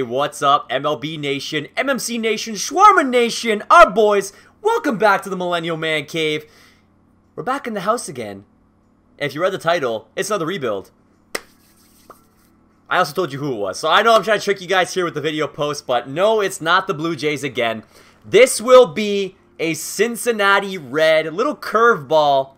Hey, what's up, MLB Nation, MMC Nation, Shawarma Nation, our boys? Welcome back to the Millennial Man Cave. We're back in the house again. If you read the title, it's another rebuild. I also told you who it was, so I know I'm trying to trick you guys here with the video post, but no, it's not the Blue Jays again. This will be a Cincinnati Red, little curveball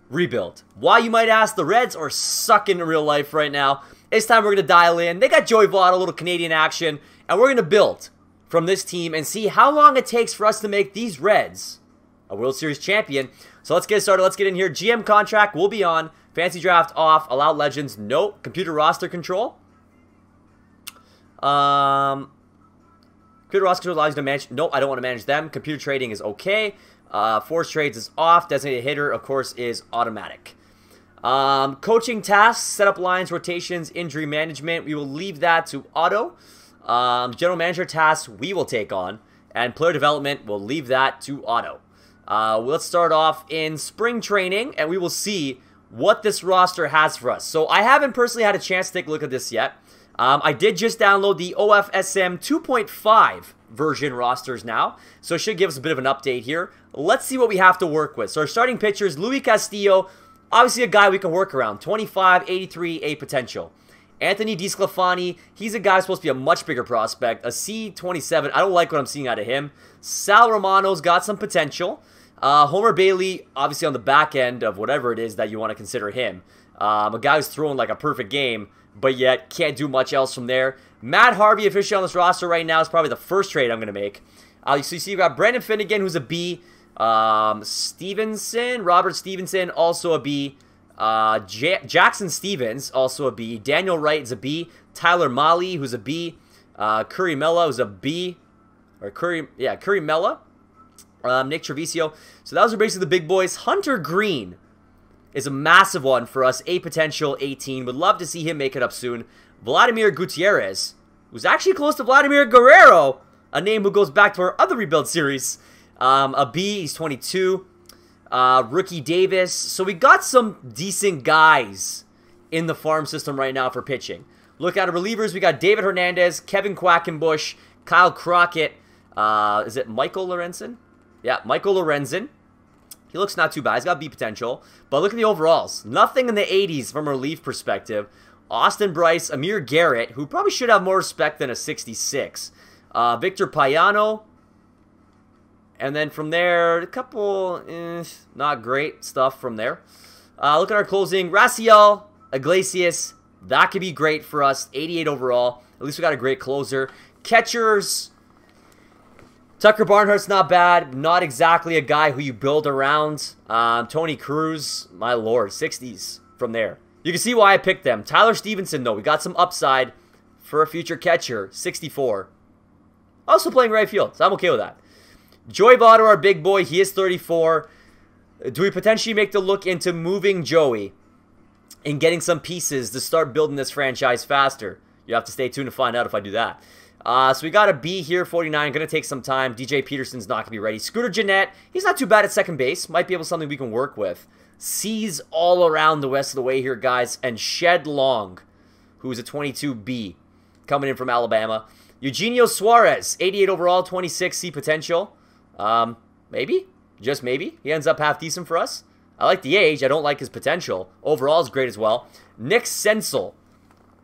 rebuild. Why, you might ask? The Reds are sucking in real life right now. It's time we're going to dial in. They got Joey Votto, a little Canadian action, and we're going to build from this team and see how long it takes for us to make these Reds a World Series champion. So let's get started. Let's get in here. GM contract will be on. Fantasy draft off. Allow legends. Nope. Computer roster control. Computer roster control allows you to manage. Nope, I don't want to manage them. Computer trading is okay. Force trades is off. Designated hitter, of course, is automatic. Coaching tasks, setup lines, rotations, injury management, we will leave that to auto. General manager tasks we will take on, and player development, we'll leave that to auto. Let's start off in spring training, and we will see what this roster has for us. So I haven't personally had a chance to take a look at this yet. I did just download the OFSM 2.5 version rosters now, so it should give us a bit of an update here. Let's see what we have to work with. So our starting pitchers, Luis Castillo, obviously a guy we can work around. 25, 83, A potential. Anthony DeSclafani, he's a guy who's supposed to be a much bigger prospect. A C27, I don't like what I'm seeing out of him. Sal Romano's got some potential. Homer Bailey, obviously on the back end of whatever it is that you want to consider him. A guy who's throwing like a perfect game, but yet can't do much else from there. Matt Harvey, officially on this roster right now, is probably the first trade I'm going to make. So you see you've got Brandon Finnegan, who's a B. Stevenson, Robert Stevenson, also a B. Jackson Stevens, also a B. Daniel Wright is a B. Tyler Mahle, who's a B. Curry Mella, who's a B. Or Curry Mella. Nick Treviso. So those are basically the big boys. Hunter Green is a massive one for us. A potential 18. Would love to see him make it up soon. Vladimir Gutierrez, who's actually close to Vladimir Guerrero, a name who goes back to our other rebuild series. A B, he's 22. Rookie Davis. So we got some decent guys in the farm system right now for pitching. Look at our relievers. We got David Hernandez, Kevin Quackenbush, Kyle Crockett. Is it Michael Lorenzen? Yeah, Michael Lorenzen. He looks not too bad. He's got B potential. But look at the overalls. Nothing in the 80s from a relief perspective. Austin Bryce, Amir Garrett, who probably should have more respect than a 66. Victor Payano. And then from there, a couple, not great stuff from there. Look at our closing. Raciel, Iglesias, that could be great for us. 88 overall. At least we got a great closer. Catchers, Tucker Barnhart's not bad. Not exactly a guy who you build around. Tony Cruz, my lord, 60s from there. You can see why I picked them. Tyler Stevenson, though, we got some upside for a future catcher, 64. Also playing right field, so I'm okay with that. Joey Votto, our big boy, he is 34. Do we potentially make the look into moving Joey and getting some pieces to start building this franchise faster? You have to stay tuned to find out if I do that. So we got a B here, 49. Going to take some time. DJ Peterson's not going to be ready. Scooter Jeanette, he's not too bad at second base. Might be able to something we can work with. C's all around the rest of the way here, guys. And Shed Long, who's a 22B, coming in from Alabama. Eugenio Suarez, 88 overall, 26 C potential. Maybe, just maybe, he ends up half decent for us. I like the age, I don't like his potential. Overall is great as well. Nick Senzel,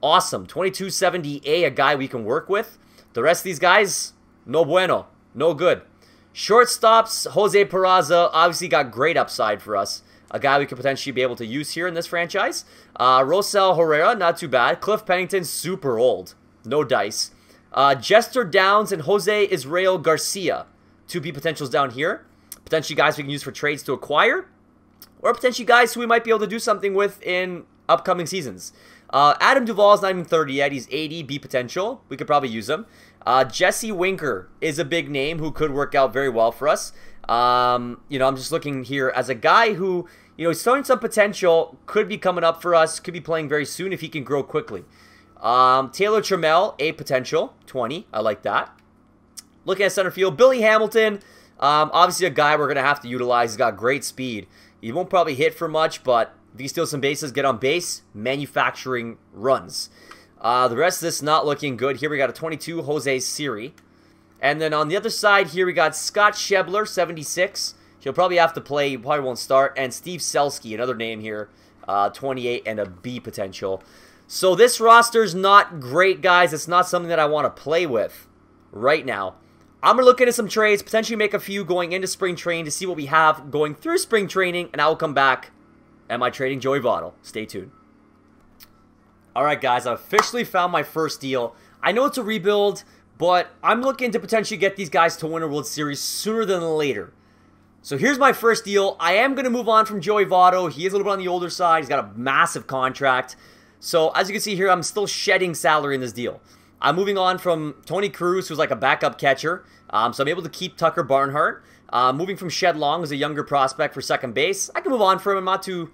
awesome, 2270A, a guy we can work with. The rest of these guys, no bueno, no good. Shortstops, Jose Peraza, obviously got great upside for us. A guy we could potentially be able to use here in this franchise. Rosel Herrera, not too bad. Cliff Pennington, super old, no dice. Jester Downs and Jose Israel Garcia. 2B potentials down here. Potentially guys we can use for trades to acquire. Or potentially guys who we might be able to do something with in upcoming seasons. Adam Duvall's not even 30 yet. He's 80, B potential. We could probably use him. Jesse Winker is a big name who could work out very well for us. I'm just looking here as a guy who, he's showing some potential. Could be coming up for us. Could be playing very soon if he can grow quickly. Taylor Trammell, A potential, 20. I like that. Looking at center field, Billy Hamilton, obviously a guy we're going to have to utilize. He's got great speed. He won't probably hit for much, but if he steals some bases, get on base, manufacturing runs. The rest of this not looking good. Here we got a 22, Jose Siri. And then on the other side here, we got Scott Schebler, 76. He'll probably have to play. He probably won't start. And Steve Selski, another name here, 28 and a B potential. So this roster's not great, guys. It's not something that I want to play with right now. I'm going to look into some trades, potentially make a few going into spring training to see what we have going through spring training, and I will come back. Am I trading Joey Votto? Stay tuned. Alright guys, I officially found my first deal. I know it's a rebuild, but I'm looking to potentially get these guys to win a World Series sooner than later. So here's my first deal. I am going to move on from Joey Votto. He is a little bit on the older side. He's got a massive contract. So as you can see here, I'm still shedding salary in this deal. I'm moving on from Tony Cruz, who's like a backup catcher. So I'm able to keep Tucker Barnhart. Moving from Shed Long, who's a younger prospect for second base. I can move on from him. I'm not too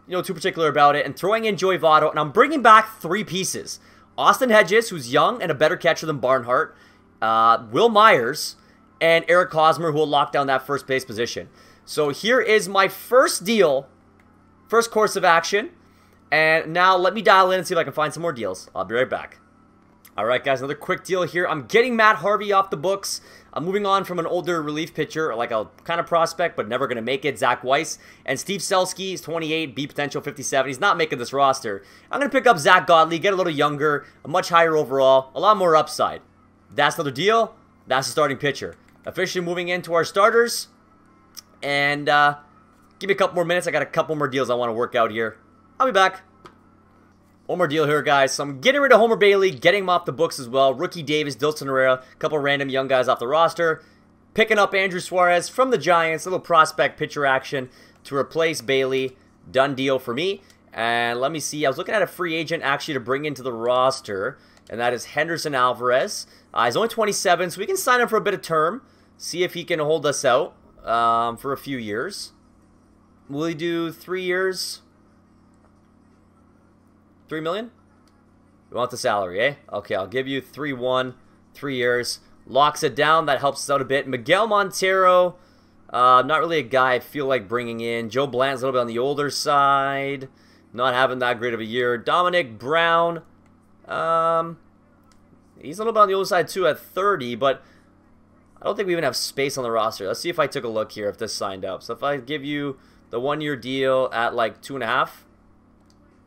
particular about it. And throwing in Joey Votto. And I'm bringing back 3 pieces. Austin Hedges, who's young and a better catcher than Barnhart. Will Myers. And Eric Hosmer, who will lock down that first base position. So here is my first deal. First course of action. And now let me dial in and see if I can find some more deals. I'll be right back. Alright guys, another quick deal here. I'm getting Matt Harvey off the books. I'm moving on from an older relief pitcher, like a kind of prospect, but never going to make it, Zach Weiss. And Steve Selski is 28, B potential 57. He's not making this roster. I'm going to pick up Zach Godley, get a little younger, a much higher overall, a lot more upside. That's another deal. That's the starting pitcher. Officially moving into our starters. And give me a couple more minutes. I got a couple more deals I want to work out here. I'll be back. One more deal here, guys. So I'm getting rid of Homer Bailey, getting him off the books as well. Rookie Davis, Dilson Herrera, a couple random young guys off the roster. Picking up Andrew Suarez from the Giants, a little prospect pitcher action to replace Bailey. Done deal for me. And let me see. I was looking at a free agent actually to bring into the roster, and that is Henderson Alvarez. He's only 27, so we can sign him for a bit of term. See if he can hold us out for a few years. Will he do 3 years? 3 million? You want the salary, eh? Okay, I'll give you 3-1, 3 years. Locks it down. That helps us out a bit. Miguel Montero, not really a guy I feel like bringing in. Joe Bland's a little bit on the older side. Not having that great of a year. Dominic Brown, he's a little bit on the older side too at 30, but I don't think we even have space on the roster. Let's see if I took a look here if this signed up. So if I give you the 1-year deal at like 2.5.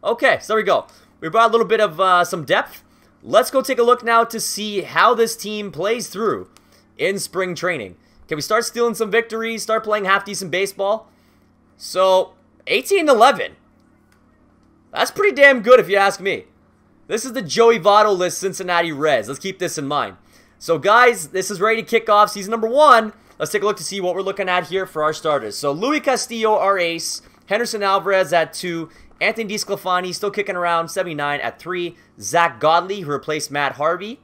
Okay, so there we go. We brought a little bit of some depth. Let's go take a look now to see how this team plays through in spring training. Can we start stealing some victories, start playing half-decent baseball? So, 18-11. That's pretty damn good if you ask me. This is the Joey Votto list Cincinnati Reds. Let's keep this in mind. So, guys, this is ready to kick off season number 1. Let's take a look to see what we're looking at here for our starters. So, Luis Castillo, our ace. Henderson Alvarez at 2. Anthony DeSclafani still kicking around, 79 at 3. Zach Godley, who replaced Matt Harvey.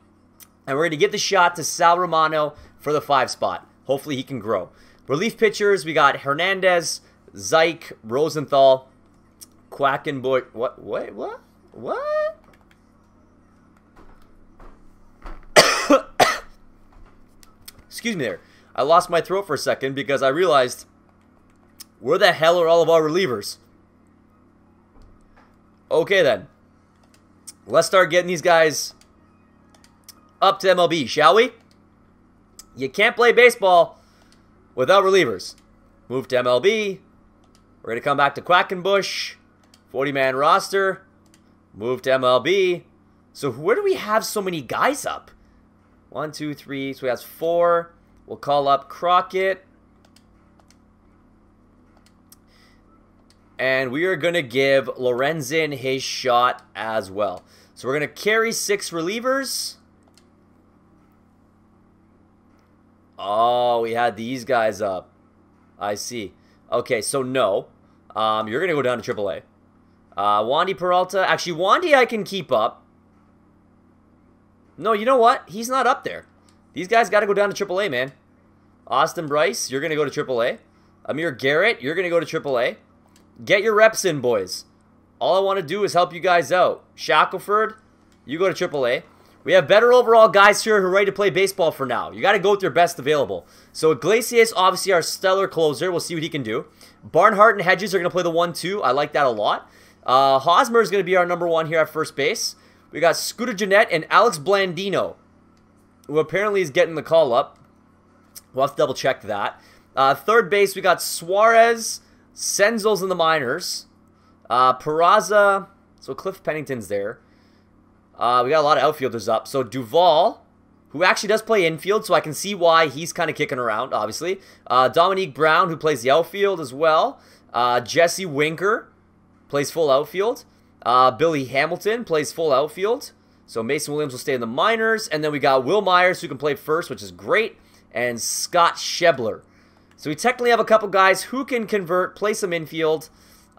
And we're going to give the shot to Sal Romano for the 5 spot. Hopefully he can grow. Relief pitchers, we got Hernandez, Zyke, Rosenthal, Quackenbush. What? Excuse me there. I lost my throat for a second because I realized, where the hell are all of our relievers? Okay then, let's start getting these guys up to MLB, shall we? You can't play baseball without relievers. Move to MLB. We're going to come back to Quackenbush. 40-man roster. Move to MLB. So where do we have so many guys up? 1, 2, 3, so we have 4. We'll call up Crockett. And we are going to give Lorenzen his shot as well. So we're going to carry 6 relievers. Oh, we had these guys up. I see. Okay, so no. You're going to go down to AAA. Wandy Peralta. Actually, Wandy I can keep up. No, you know what? He's not up there. These guys got to go down to AAA, man. Austin Bryce, you're going to go to AAA. Amir Garrett, you're going to go to AAA. Get your reps in, boys. All I want to do is help you guys out. Shackelford, you go to AAA. We have better overall guys here who are ready to play baseball for now. You got to go with your best available. So Iglesias, obviously our stellar closer. We'll see what he can do. Barnhart and Hedges are going to play the 1-2. I like that a lot. Hosmer is going to be our number 1 here at first base. We got Scooter Jeanette and Alex Blandino, who apparently is getting the call up. We'll have to double check that. Third base, we got Suarez. Senzel's in the minors. Peraza. So Cliff Pennington's there. We got a lot of outfielders up. So Duvall, who actually does play infield, so I can see why he's kind of kicking around, obviously. Dominique Brown, who plays the outfield as well. Jesse Winker plays full outfield. Billy Hamilton plays full outfield. So Mason Williams will stay in the minors. And then we got Will Myers, who can play first, which is great. And Scott Schebler. So we technically have a couple guys who can convert, play some infield.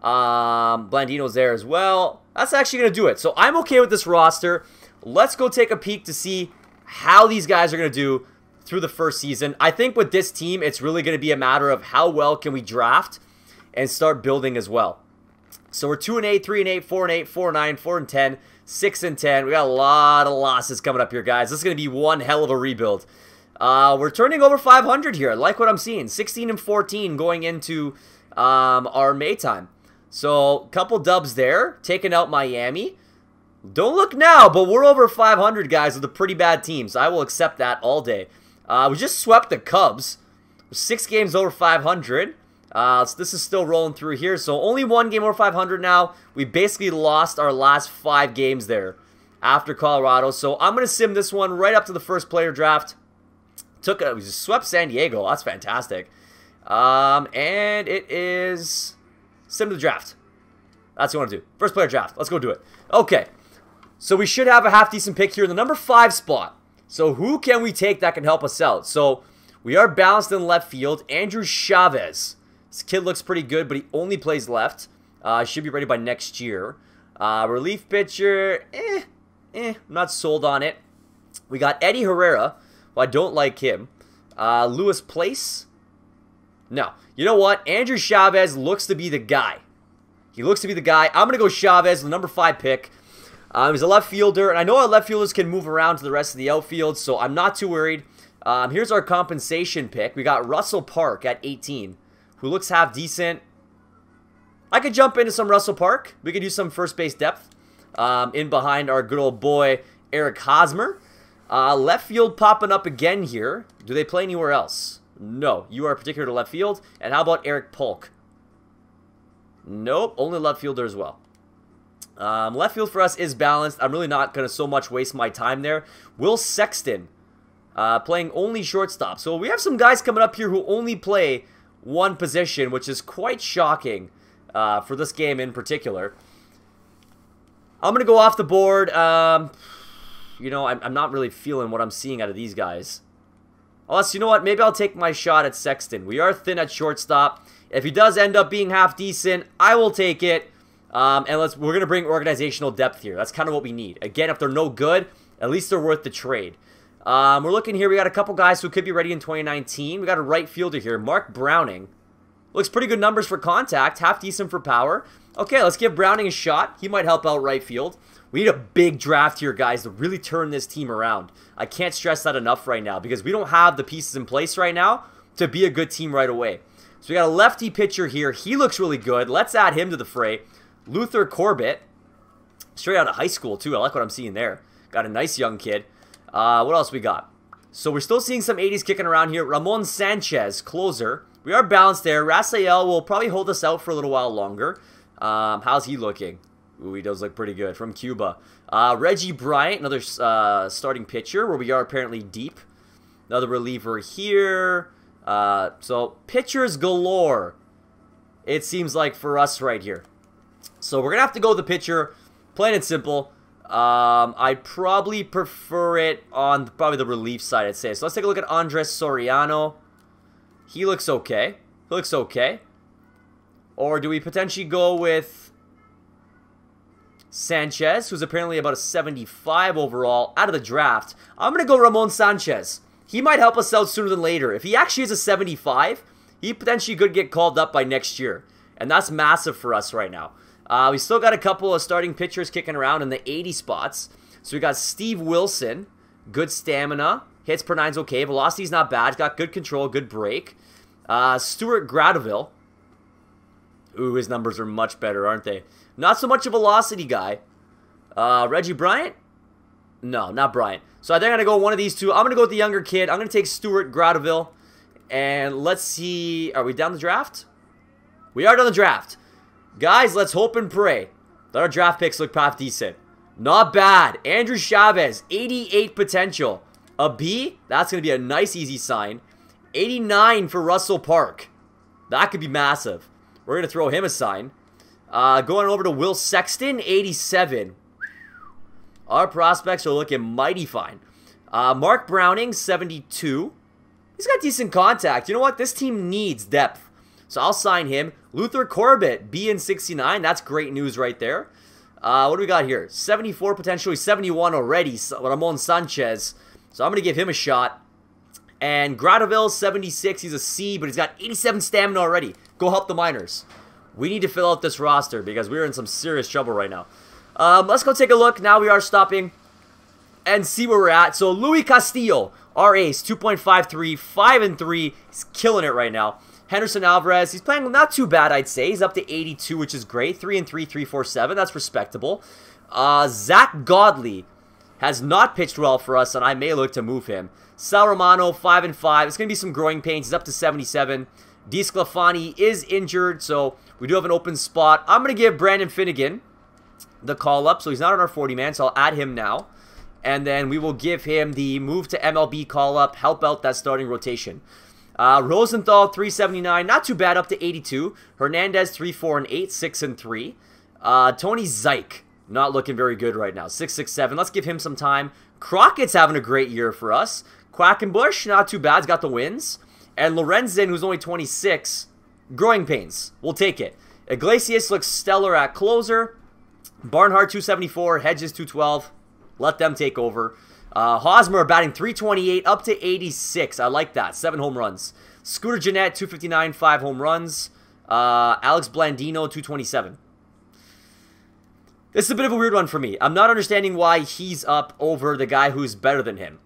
Blandino's there as well. That's actually going to do it. So I'm okay with this roster. Let's go take a peek to see how these guys are going to do through the first season. I think with this team, it's really going to be a matter of how well can we draft and start building as well. So we're 2-8, 3-8, 4-8, 4-9, 4-10, 6-10. We got a lot of losses coming up here, guys. This is going to be one hell of a rebuild. We're turning over 500 here. I like what I'm seeing. 16-14 going into our May time. So, a couple dubs there. Taking out Miami. Don't look now, but we're over 500, guys, with a pretty bad team. So, I will accept that all day. We just swept the Cubs. 6 games over 500. So this is still rolling through here. So, only 1 game over 500 now. We basically lost our last 5 games there after Colorado. So, I'm going to sim this one right up to the first player draft. We just swept San Diego. That's fantastic. And it is sim to the draft. That's what I want to do. First player draft. Let's go do it. Okay. So we should have a half decent pick here in the number 5 spot. So who can we take that can help us out? So we are balanced in left field. Andrew Chavez. This kid looks pretty good, but he only plays left. Should be ready by next year. Relief pitcher. I'm not sold on it. We got Eddie Herrera. Well, I don't like him. Lewis Place. No. You know what? Andrew Chavez looks to be the guy. He looks to be the guy. I'm going to go Chavez, the number 5 pick. He's a left fielder, and I know our left fielders can move around to the rest of the outfield, so I'm not too worried. Here's our compensation pick. We got Russell Park at 18, who looks half decent. I could jump into some Russell Park. We could use some first base depth in behind our good old boy, Eric Hosmer. Left field popping up again here. Do they play anywhere else? No. You are particular to left field. And how about Eric Polk? Nope. Only left fielder as well. Left field for us is balanced. I'm really not going to so much waste my time there. Will Sexton. Playing only shortstop. So we have some guys coming up here who only play one position, which is quite shocking for this game in particular. I'm going to go off the board. You know, I'm not really feeling what I'm seeing out of these guys. Unless, you know what, maybe I'll take my shot at Sexton. We are thin at shortstop. If he does end up being half decent, I will take it. And we're going to bring organizational depth here. That's kind of what we need. Again, if they're no good, at least they're worth the trade. We're looking here. We got a couple guys who could be ready in 2019. We got a right fielder here, Mark Browning. Looks pretty good numbers for contact, half decent for power. Okay, let's give Browning a shot. He might help out right field. We need a big draft here, guys, to really turn this team around. I can't stress that enough right now because we don't have the pieces in place right now to be a good team right away. So we got a lefty pitcher here. He looks really good. Let's add him to the fray. Luther Corbett. Straight out of high school, too. I like what I'm seeing there. Got a nice young kid. What else we got? So we're still seeing some 80s kicking around here. Ramon Sanchez, closer. We are balanced there. Rafael will probably hold us out for a little while longer. How's he looking? Ooh, he does look pretty good. From Cuba. Reggie Bryant, another starting pitcher, where we are apparently deep. Another reliever here. So, pitchers galore, it seems like, for us right here. So, we're going to have to go with the pitcher, plain and simple. I'd probably prefer it on probably the relief side, I'd say. So, let's take a look at Andres Soriano. He looks okay. He looks okay. Or do we potentially go with Sanchez, who's apparently about a 75 overall out of the draft? I'm going to go Ramon Sanchez. He might help us out sooner than later. If he actually is a 75, he potentially could get called up by next year. And that's massive for us right now. We still got a couple of starting pitchers kicking around in the 80 spots. So we got Steve Wilson, good stamina, hits per nine's okay, velocity's not bad, got good control, good break. Stuart Gradeville. Ooh, his numbers are much better, aren't they? Not so much a velocity guy, Reggie Bryant? No, not Bryant. So I think I'm going to go one of these two. I'm going to go with the younger kid. I'm going to take Stuart Gradeville. And let's see. Are we down the draft? We are down the draft. Guys, let's hope and pray that our draft picks look half decent. Not bad. Andrew Chavez, 88 potential. A B? That's going to be a nice, easy sign. 89 for Russell Park. That could be massive. We're going to throw him a sign. Going over to Will Sexton, 87. Our prospects are looking mighty fine. Mark Browning, 72. He's got decent contact. You know what? This team needs depth. So I'll sign him. Luther Corbett, B in 69. That's great news right there. What do we got here? 74 potentially, 71 already. Ramon Sanchez. So I'm going to give him a shot. And Gradeville, 76. He's a C, but he's got 87 stamina already. Go help the minors. We need to fill out this roster because we're in some serious trouble right now. Let's go take a look. Now we are stopping and see where we're at. So Louis Castillo, our ace, 2.53, 5-3. He's killing it right now. Henderson Alvarez, he's playing not too bad, I'd say. He's up to 82, which is great. 3-3, 3-4-7. That's respectable. Zach Godley has not pitched well for us, and I may look to move him. Sal Romano, 5-5. It's going to be some growing pains. He's up to 77. DeSclafani is injured, so we do have an open spot. I'm going to give Brandon Finnegan the call-up, so he's not on our 40-man, so I'll add him now. And then we will give him the move to MLB call-up, help out that starting rotation. Rosenthal, 379, not too bad, up to 82. Hernandez, 3-4-8, 6-3. Tony Zike, not looking very good right now, 6-6-7. Let's give him some time. Crockett's having a great year for us. Quackenbush, not too bad, he's got the wins. And Lorenzen, who's only 26, growing pains. We'll take it. Iglesias looks stellar at closer. Barnhart, 274. Hedges, 212. Let them take over. Hosmer batting 328 up to 86. I like that. 7 home runs. Scooter Gennett, 259, 5 home runs. Alex Blandino, 227. This is a bit of a weird one for me. I'm not understanding why he's up over the guy who's better than him.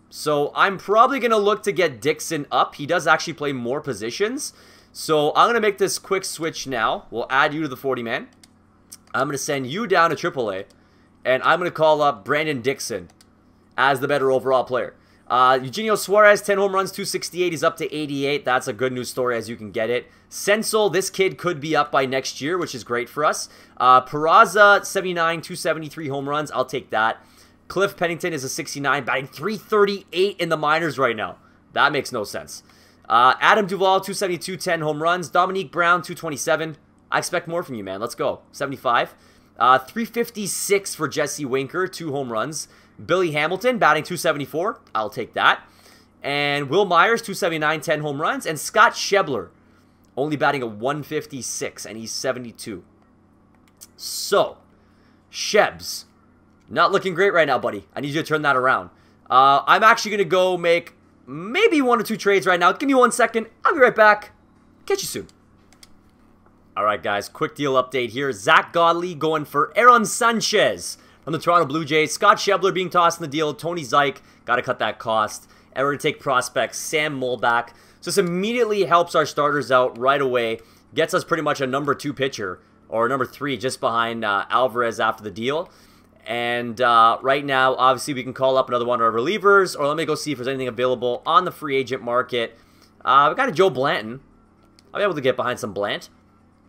So I'm probably going to look to get Dixon up. He does actually play more positions. So I'm going to make this quick switch now. We'll add you to the 40-man. I'm going to send you down to AAA. And I'm going to call up Brandon Dixon as the better overall player. Eugenio Suarez, 10 home runs, 268. He's up to 88. That's a good news story as you can get it. Sensel, this kid could be up by next year, which is great for us. Peraza, 79, 273 home runs. I'll take that. Cliff Pennington is a 69, batting 338 in the minors right now. That makes no sense. Adam Duvall, 272, 10 home runs. Dominique Brown, 227. I expect more from you, man. Let's go. 75. 356 for Jesse Winker, 2 home runs. Billy Hamilton, batting 274. I'll take that. And Will Myers, 279, 10 home runs. And Scott Schebler, only batting a 156, and he's 72. So, Shebs, not looking great right now, buddy. I need you to turn that around. I'm actually going to go make maybe 1 or 2 trades right now. Give me 1 second. I'll be right back. Catch you soon. Alright guys, quick deal update here. Zach Godley going for Aaron Sanchez from the Toronto Blue Jays. Scott Schebler being tossed in the deal. Tony Zike, got to cut that cost. And we're going to take prospects. Sam Mulback. So this immediately helps our starters out right away. Gets us pretty much a number 2 pitcher. Or number 3 just behind Alvarez after the deal. And right now, obviously, we can call up another one of our relievers. Or let me go see if there's anything available on the free agent market. We got a Joe Blanton. I'll be able to get behind some Blant.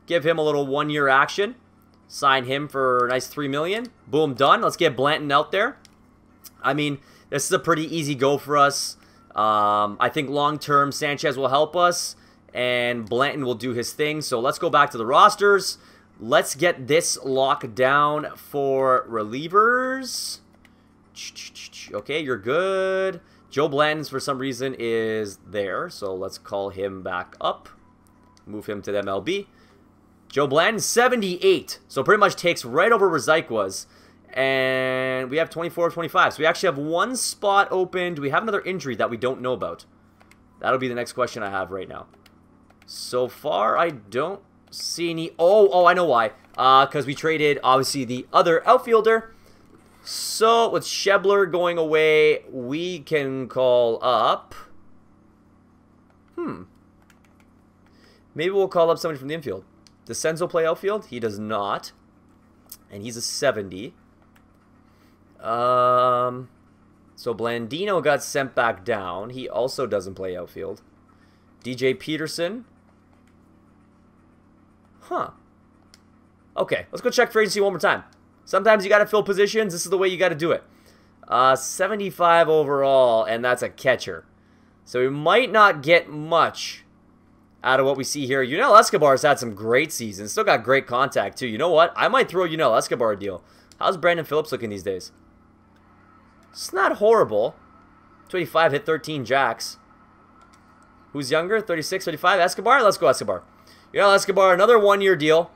Give him a little 1-year action. Sign him for a nice $3 million. Boom, done. Let's get Blanton out there. I mean, this is a pretty easy go for us. I think long-term Sanchez will help us. And Blanton will do his thing. So let's go back to the rosters. Let's get this locked down for relievers. Okay, you're good. Joe Blanton's, for some reason, is there. So let's call him back up. Move him to the MLB. Joe Blanton, 78. So pretty much takes right over where Zike was. And we have 24, 25. So we actually have 1 spot open. Do we have another injury that we don't know about? That'll be the next question I have right now. So far, I don't see any. Oh, I know why. Because we traded, obviously, the other outfielder. So with Schebler going away, we can call up. Maybe we'll call up somebody from the infield. Does Senzo play outfield? He does not. And he's a 70. So Blandino got sent back down. He also doesn't play outfield. DJ Peterson. Huh. Okay, let's go check free agency one more time. Sometimes you got to fill positions. This is the way you got to do it. 75 overall, and that's a catcher. So we might not get much out of what we see here. Yunel Escobar's had some great seasons. Still got great contact, too. You know what? I might throw Yunel Escobar a deal. How's Brandon Phillips looking these days? It's not horrible. 25 hit 13 jacks. Who's younger? 36, 35? Escobar? Let's go Escobar. Yunel Escobar, another one-year deal.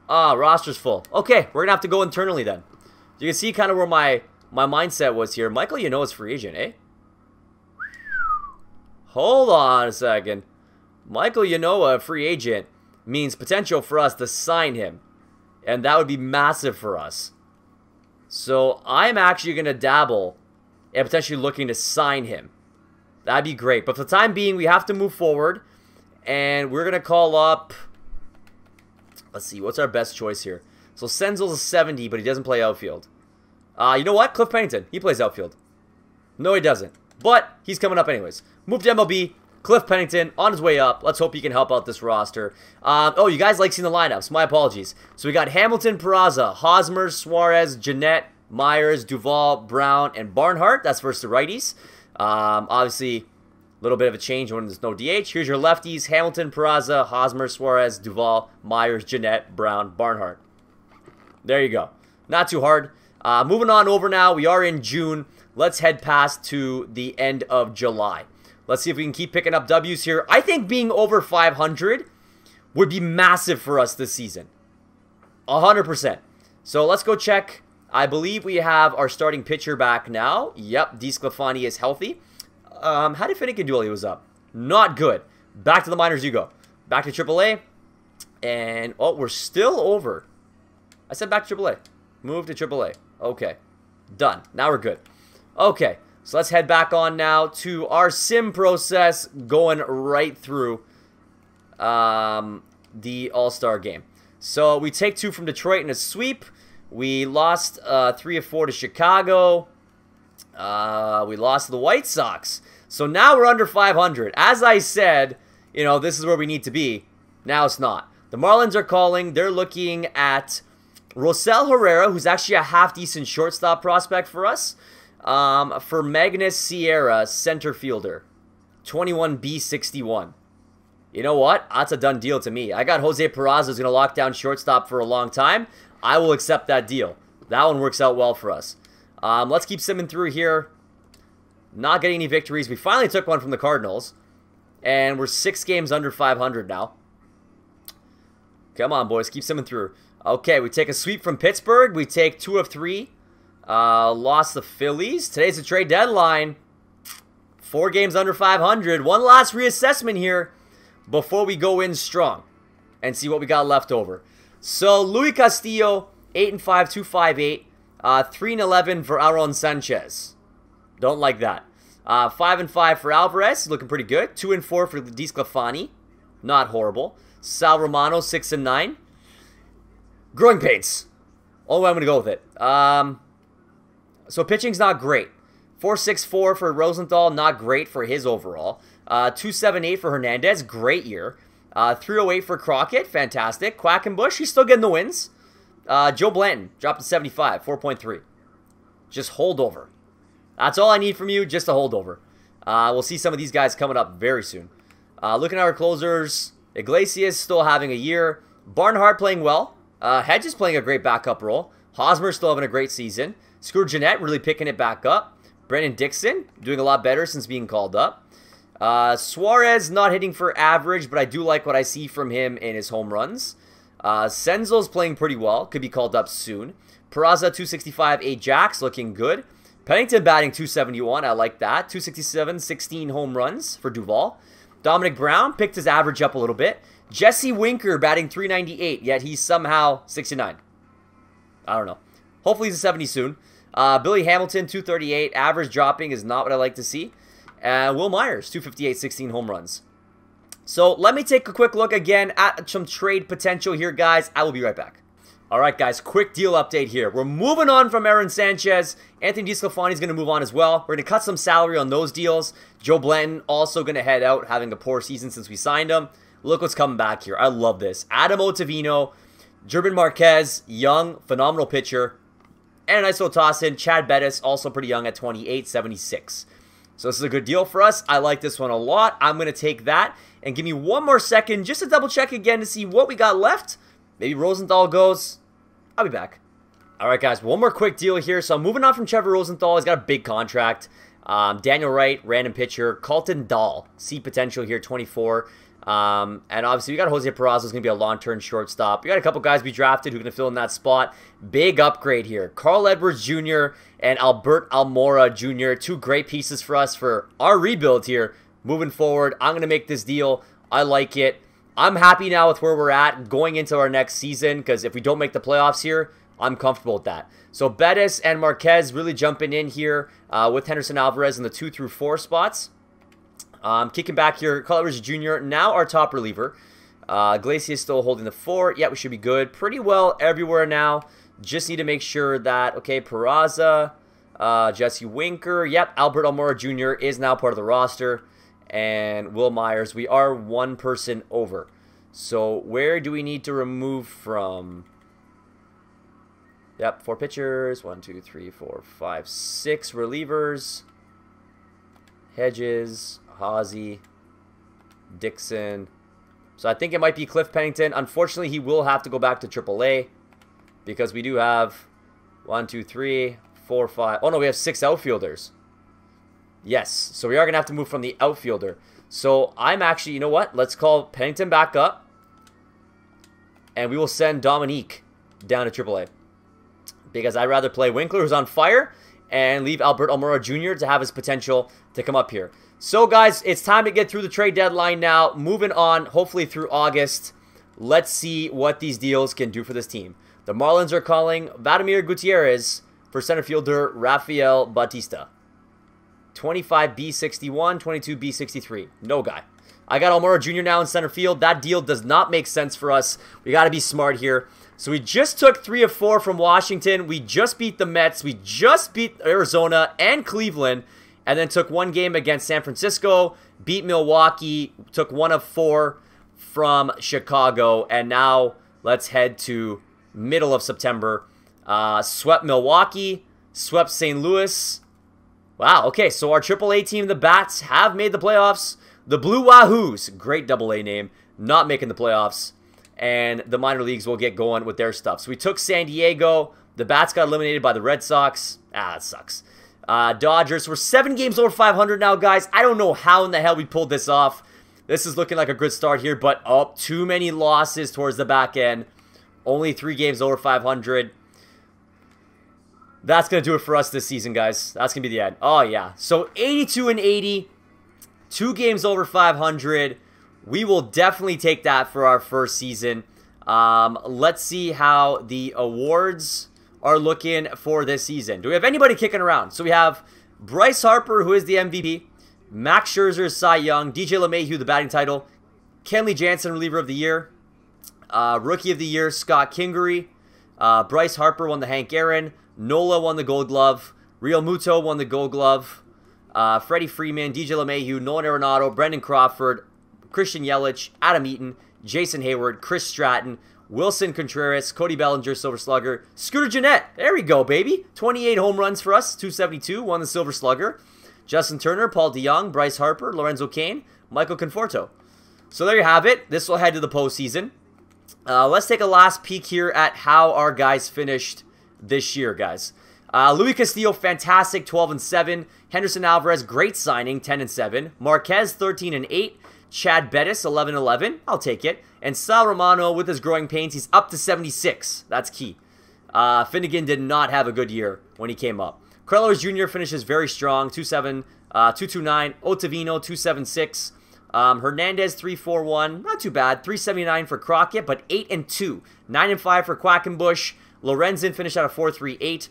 Ah, roster's full. Okay, we're going to have to go internally then. You can see kind of where my mindset was here. Michael Yanoa's free agent, eh? Hold on a second. Michael Yanoa, free agent, means potential for us to sign him. And that would be massive for us. So I'm actually going to dabble and potentially looking to sign him. That'd be great. But for the time being, we have to move forward. And we're going to call up... Let's see, what's our best choice here? So Senzel's a 70, but he doesn't play outfield. You know what? Cliff Pennington, he plays outfield. No, he doesn't. But he's coming up anyways. Move to MLB. Cliff Pennington on his way up. Let's hope he can help out this roster. Oh, you guys like seeing the lineups. My apologies. So we got Hamilton, Peraza, Hosmer, Suarez, Jeanette, Myers, Duvall, Brown, and Barnhart. That's versus the righties. Obviously, a little bit of a change when there's no DH. Here's your lefties. Hamilton, Peraza, Hosmer, Suarez, Duvall, Myers, Jeanette, Brown, Barnhart. There you go. Not too hard. Moving on over now. We are in June. Let's head past to the end of July. Let's see if we can keep picking up W's here. I think being over 500 would be massive for us this season. 100%. So let's go check. I believe we have our starting pitcher back now. Yep, DeSclafani is healthy. How did Finnegan do while he was up? Not good. Back to the minors you go. Back to AAA. And, oh, we're still over. I said back to AAA. Move to AAA. Okay. Done. Now we're good. Okay. So let's head back on now to our sim process going right through the All-Star game. So we take 2 from Detroit in a sweep. We lost 3 of 4 to Chicago. We lost to the White Sox. So now we're under 500. As I said, you know, this is where we need to be. Now it's not. The Marlins are calling. They're looking at Rosel Herrera, who's actually a half-decent shortstop prospect for us. For Magnus Sierra, center fielder. 21B61. You know what? That's a done deal to me. I got Jose Peraza who's going to lock down shortstop for a long time. I will accept that deal. That one works out well for us. Let's keep simming through here. Not getting any victories. We finally took one from the Cardinals. And we're 6 games under 500 now. Come on, boys. Keep simming through. Okay, we take a sweep from Pittsburgh. We take 2 of 3. Lost the Phillies. Today's the trade deadline. 4 games under 500. One last reassessment here before we go in strong and see what we got left over. So, Luis Castillo, 8-5, 258. 3-11 for Aaron Sanchez. Don't like that. 5-5 for Alvarez. Looking pretty good. 2-4 for DeSclafani. Not horrible. Sal Romano, 6-9. Growing pains. Only way I'm going to go with it. So pitching's not great. 4.64 for Rosenthal, not great for his overall. 2.78 for Hernandez, great year. 3.08 for Crockett, fantastic. Quackenbush, he's still getting the wins. Joe Blanton dropped to 75, 4.3. Just holdover. That's all I need from you, just a holdover. We'll see some of these guys coming up very soon. Looking at our closers, Iglesias still having a year. Barnhart playing well. Hedges playing a great backup role. Hosmer still having a great season. Scrooge Jeanette really picking it back up. Brennan Dixon doing a lot better since being called up. Suarez not hitting for average, but I do like what I see from him in his home runs. Senzel's playing pretty well. Could be called up soon. Peraza 265, 8 jacks, looking good. Pennington batting 271, I like that. 267, 16 home runs for Duvall. Dominic Brown picked his average up a little bit. Jesse Winker batting 398, yet he's somehow 69. I don't know. Hopefully he's a 70 soon. Billy Hamilton, 238. Average dropping is not what I like to see. Will Myers, 258, 16 home runs. So let me take a quick look again at some trade potential here, guys. I will be right back. All right, guys, quick deal update here. We're moving on from Aaron Sanchez. Anthony DeSclafani is going to move on as well. We're going to cut some salary on those deals. Joe Blanton also going to head out, having a poor season since we signed him. Look what's coming back here. I love this. Adam Ottavino, German Marquez, young, phenomenal pitcher. And a nice little toss in. Chad Bettis, also pretty young at 28, 76. So this is a good deal for us. I like this one a lot. I'm going to take that. And give me one more second just to double check again to see what we got left. Maybe Rosenthal goes. I'll be back. All right, guys, one more quick deal here. So I'm moving on from Trevor Rosenthal. He's got a big contract. Daniel Wright, random pitcher. Colton Dahl, see potential here, 24. And obviously, we got Jose Peraza, who's going to be a long-term shortstop. We got a couple guys we drafted who are going to fill in that spot. Big upgrade here. Carl Edwards Jr. and Albert Almora Jr. Two great pieces for us for our rebuild here. Moving forward, I'm going to make this deal. I like it. I'm happy now with where we're at going into our next season, because if we don't make the playoffs here, I'm comfortable with that. So Bettis and Marquez really jumping in here with Henderson Alvarez in the 2 through 4 spots. Kicking back here, Carl Edwards Jr., now our top reliever. Iglesias still holding the 4. Yeah, we should be good. Pretty well everywhere now. Just need to make sure that, okay, Peraza, Jesse Winker. Yep, Albert Almora Jr. is now part of the roster. And Will Myers, we are one person over. So where do we need to remove from? Yep, 4 pitchers. 1, 2, 3, 4, 5, 6 relievers. Hedges, Hazy, Dixon. So I think it might be Cliff Pennington. Unfortunately, he will have to go back to AAA because we do have 1, 2, 3, 4, 5. Oh no, we have 6 outfielders. Yes, so we are going to have to move from the outfielder. So I'm actually, you know what? Let's call Pennington back up. And we will send Dominique down to AAA. Because I'd rather play Winkler, who's on fire, and leave Albert Almora Jr. to have his potential to come up here. So guys, it's time to get through the trade deadline now. Moving on, hopefully through August. Let's see what these deals can do for this team. The Marlins are calling Vladimir Gutierrez for center fielder Rafael Bautista. 25B61, 22B63. No guy. I got Almora Jr. now in center field. That deal does not make sense for us. We got to be smart here. So we just took 3 of 4 from Washington. We just beat the Mets. We just beat Arizona and Cleveland. And then took 1 game against San Francisco. Beat Milwaukee. Took 1 of 4 from Chicago. And now let's head to middle of September. Swept Milwaukee. Swept St. Louis. Wow, okay, so our AAA team, the Bats, have made the playoffs. The Blue Wahoos, great AA name, not making the playoffs. And the minor leagues will get going with their stuff. So we took San Diego. The Bats got eliminated by the Red Sox. That sucks. Dodgers, we're 7 games over 500 now, guys. I don't know how in the hell we pulled this off. This is looking like a good start here, but too many losses towards the back end. Only 3 games over 500. That's going to do it for us this season, guys. That's going to be the end. Oh, yeah. So, 82 and 80. 2 games over 500. We will definitely take that for our first season. Let's see how the awards are looking for this season. Do we have anybody kicking around? So, we have Bryce Harper, who is the MVP. Max Scherzer, Cy Young. DJ LeMahieu, the batting title. Kenley Jansen, reliever of the year. Rookie of the year, Scott Kingery. Bryce Harper won the Hank Aaron. Nola won the Gold Glove. Real Muto won the Gold Glove. Freddie Freeman, DJ LeMahieu, Nolan Arenado, Brendan Crawford, Christian Yelich, Adam Eaton, Jason Hayward, Chris Stratton, Wilson Contreras, Cody Bellinger, Silver Slugger, Scooter Gennett. There we go, baby. 28 home runs for us, 272, won the Silver Slugger. Justin Turner, Paul DeYoung, Bryce Harper, Lorenzo Cain, Michael Conforto. So there you have it. This will head to the postseason. Let's take a last peek here at how our guys finished this year, guys. Luis Castillo, fantastic, 12 and 7. Henderson Alvarez, great signing, 10 and 7. Marquez, 13 and 8. Chad Bettis, 11 and 11. I'll take it. And Sal Romano, with his growing pains, he's up to 76. That's key. Finnegan did not have a good year when he came up. Carlos Jr. finishes very strong, 2.7, 2.29. Ottavino, 2.76. Hernandez, 3.41. Not too bad. 3.79 for Crockett, but 8 and 2. 9 and 5 for Quackenbush. Lorenzen finished out of 4.38.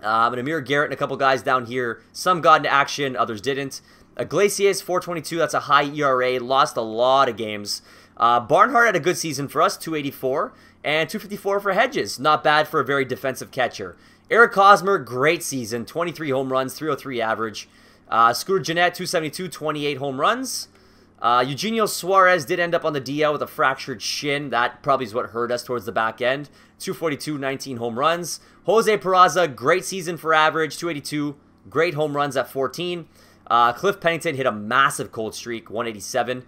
And Amir Garrett and a couple guys down here. Some got into action, others didn't. Iglesias, 422. That's a high ERA. Lost a lot of games. Barnhart had a good season for us, 284. And 254 for Hedges. Not bad for a very defensive catcher. Eric Hosmer, great season. 23 home runs, 303 average. Scooter Jeanette, 272, 28 home runs. Eugenio Suarez did end up on the DL with a fractured shin. That probably is what hurt us towards the back end. 242, 19 home runs. Jose Peraza, great season for average, 282. Great home runs at 14. Cliff Pennington hit a massive cold streak, 187.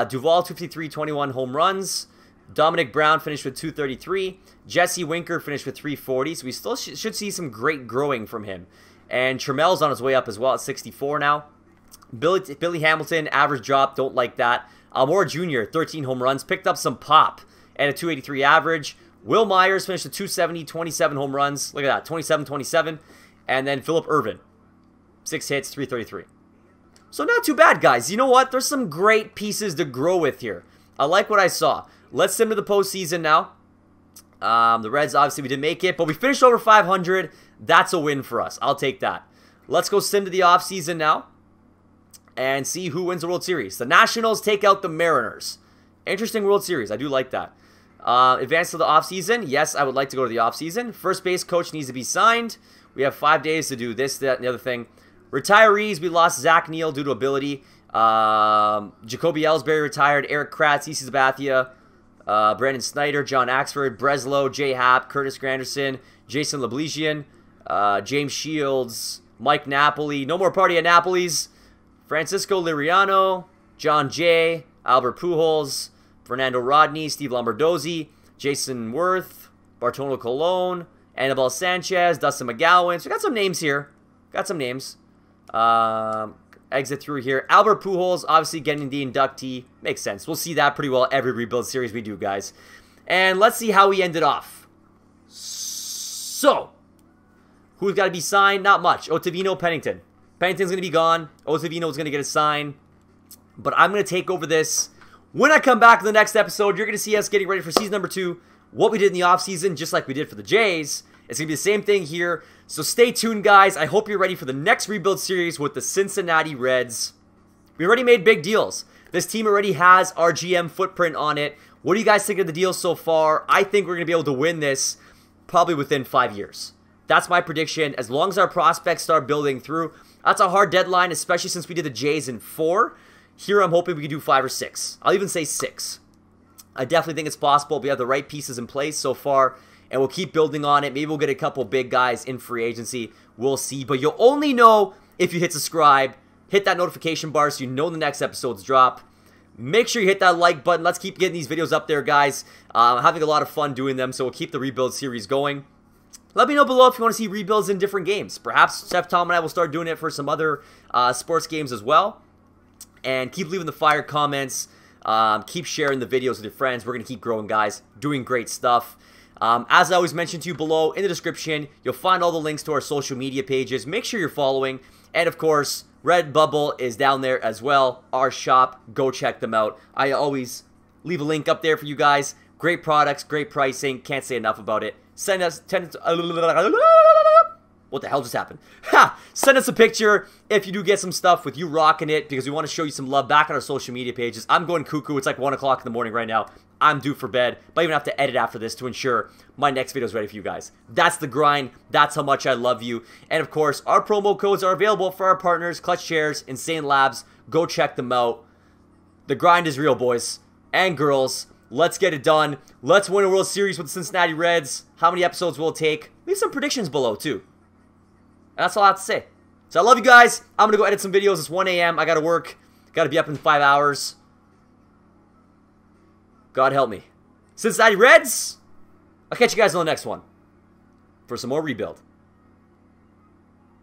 Duvall, 253, 21 home runs. Dominic Brown finished with 233. Jesse Winker finished with 340. So we still should see some great growing from him. And Tramel's on his way up as well at 64 now. Billy Hamilton, average drop. Don't like that. Almora Jr., 13 home runs. Picked up some pop and a 283 average. Will Myers finished with 270, 27 home runs. Look at that, 27-27. And then Phillip Ervin, 6 hits, 333. So not too bad, guys. You know what? There's some great pieces to grow with here. I like what I saw. Let's sim to the postseason now. The Reds, obviously, we didn't make it, but we finished over 500. That's a win for us. I'll take that. Let's go sim to the offseason now and see who wins the World Series. The Nationals take out the Mariners. Interesting World Series. I do like that. Advance to the offseason. Yes, I would like to go to the offseason. First base coach needs to be signed. We have 5 days to do this, that, and the other thing. Retirees, we lost Zach Neal due to ability. Jacoby Ellsbury retired. Eric Kratz, EC Sabathia, Brandon Snyder, John Axford, Breslow, Jay Happ, Curtis Granderson, Jason Leblesian, James Shields, Mike Napoli. No more party at Napoli's. Francisco Liriano, John Jay, Albert Pujols, Fernando Rodney, Steve Lombardozzi, Jason Worth, Bartolo Colon, Anibal Sanchez, Dustin McGowan. So we got some names here. Got some names. Exit through here. Albert Pujols, obviously getting the inductee. Makes sense. We'll see that pretty well every rebuild series we do, guys. And let's see how we ended off. So, who's got to be signed? Not much. Ottavino, Pennington. Pennington's going to be gone. Ottavino's going to get a sign. But I'm going to take over this. When I come back in the next episode, you're going to see us getting ready for season number 2. What we did in the offseason, just like we did for the Jays. It's going to be the same thing here. So stay tuned, guys. I hope you're ready for the next rebuild series with the Cincinnati Reds. We already made big deals. This team already has our GM footprint on it. What do you guys think of the deal so far? I think we're going to be able to win this probably within 5 years. That's my prediction. As long as our prospects start building through. That's a hard deadline, especially since we did the Jays in 4. Here I'm hoping we can do 5 or 6. I'll even say 6. I definitely think it's possible. We have the right pieces in place so far. And we'll keep building on it. Maybe we'll get a couple big guys in free agency. We'll see. But you'll only know if you hit subscribe. Hit that notification bar so you know the next episodes drop. Make sure you hit that like button. Let's keep getting these videos up there, guys. I'm having a lot of fun doing them. So we'll keep the rebuild series going. Let me know below if you want to see rebuilds in different games. Perhaps Chef Tom and I will start doing it for some other sports games as well. And keep leaving the fire comments. Keep sharing the videos with your friends. We're going to keep growing, guys. Doing great stuff. As I always mentioned to you below in the description, you'll find all the links to our social media pages. Make sure you're following. And of course, Redbubble is down there as well. Our shop. Go check them out. I always leave a link up there for you guys. Great products, great pricing. Can't say enough about it. Send us... What the hell just happened? Ha! Send us a picture if you do get some stuff with you rocking it, because we want to show you some love back on our social media pages. I'm going cuckoo. It's like 1 o'clock in the morning right now. I'm due for bed, but I even have to edit after this to ensure my next video is ready for you guys. That's the grind. That's how much I love you. And of course, our promo codes are available for our partners, Clutch Chairz, Insane Labs. Go check them out. The grind is real, boys and girls. Let's get it done. Let's win a World Series with the Cincinnati Reds. How many episodes will it take? Leave some predictions below, too. And that's all I have to say. So I love you guys. I'm going to go edit some videos. It's 1 a.m. I got to work. Got to be up in 5 hours. God help me. Cincinnati Reds. I'll catch you guys on the next one for some more rebuild.